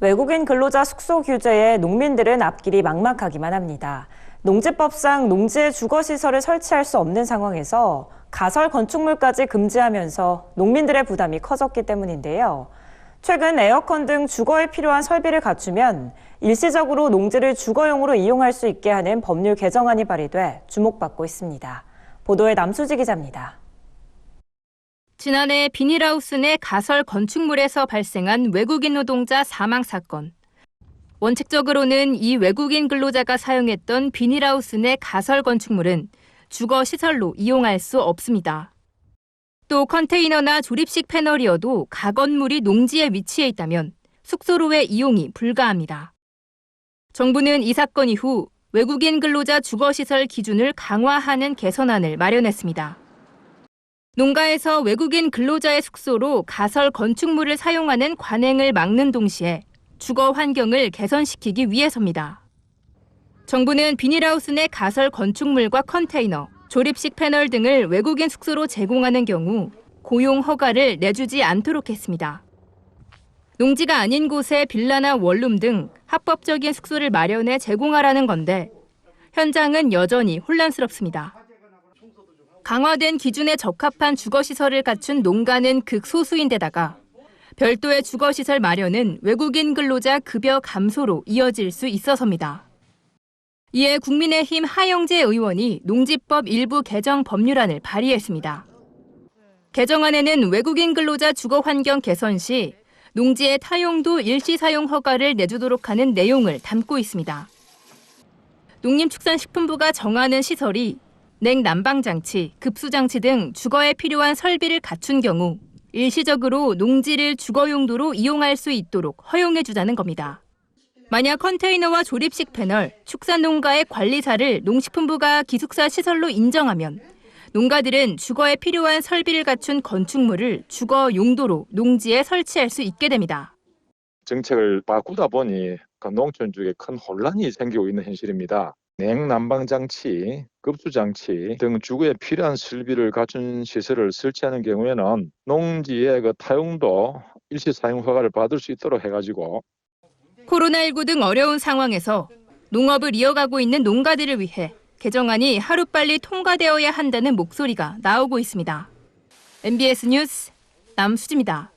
외국인 근로자 숙소 규제에 농민들은 앞길이 막막하기만 합니다. 농지법상 농지에 주거시설을 설치할 수 없는 상황에서 가설 건축물까지 금지하면서 농민들의 부담이 커졌기 때문인데요. 최근 에어컨 등 주거에 필요한 설비를 갖추면 일시적으로 농지를 주거용으로 이용할 수 있게 하는 법률 개정안이 발의돼 주목받고 있습니다. 보도에 남수지 기자입니다. 지난해 비닐하우스 내 가설 건축물에서 발생한 외국인 노동자 사망 사건. 원칙적으로는 이 외국인 근로자가 사용했던 비닐하우스 내 가설 건축물은 주거시설로 이용할 수 없습니다. 또 컨테이너나 조립식 패널이어도 가건물이 농지에 위치해 있다면 숙소로의 이용이 불가합니다. 정부는 이 사건 이후 외국인 근로자 주거시설 기준을 강화하는 개선안을 마련했습니다. 농가에서 외국인 근로자의 숙소로 가설 건축물을 사용하는 관행을 막는 동시에 주거 환경을 개선시키기 위해서입니다. 정부는 비닐하우스 내 가설 건축물과 컨테이너, 조립식 패널 등을 외국인 숙소로 제공하는 경우 고용 허가를 내주지 않도록 했습니다. 농지가 아닌 곳에 빌라나 원룸 등 합법적인 숙소를 마련해 제공하라는 건데 현장은 여전히 혼란스럽습니다. 강화된 기준에 적합한 주거시설을 갖춘 농가는 극소수인데다가 별도의 주거시설 마련은 외국인 근로자 급여 감소로 이어질 수 있어서입니다. 이에 국민의힘 하영재 의원이 농지법 일부 개정 법률안을 발의했습니다. 개정안에는 외국인 근로자 주거 환경 개선 시 농지의 타용도 일시 사용 허가를 내주도록 하는 내용을 담고 있습니다. 농림축산식품부가 정하는 시설이 냉난방장치, 급수장치 등 주거에 필요한 설비를 갖춘 경우 일시적으로 농지를 주거 용도로 이용할 수 있도록 허용해 주자는 겁니다. 만약 컨테이너와 조립식 패널, 축산농가의 관리사를 농식품부가 기숙사 시설로 인정하면 농가들은 주거에 필요한 설비를 갖춘 건축물을 주거 용도로 농지에 설치할 수 있게 됩니다. 정책을 바꾸다 보니 농촌 쪽에 큰 혼란이 생기고 있는 현실입니다. 냉난방장치, 급수장치 등 주거에 필요한 설비를 갖춘 시설을 설치하는 경우에는 농지의 타용도 일시 사용 허가를 받을 수 있도록 해가지고 코로나19 등 어려운 상황에서 농업을 이어가고 있는 농가들을 위해 개정안이 하루빨리 통과되어야 한다는 목소리가 나오고 있습니다. MBS 뉴스 남수지입니다.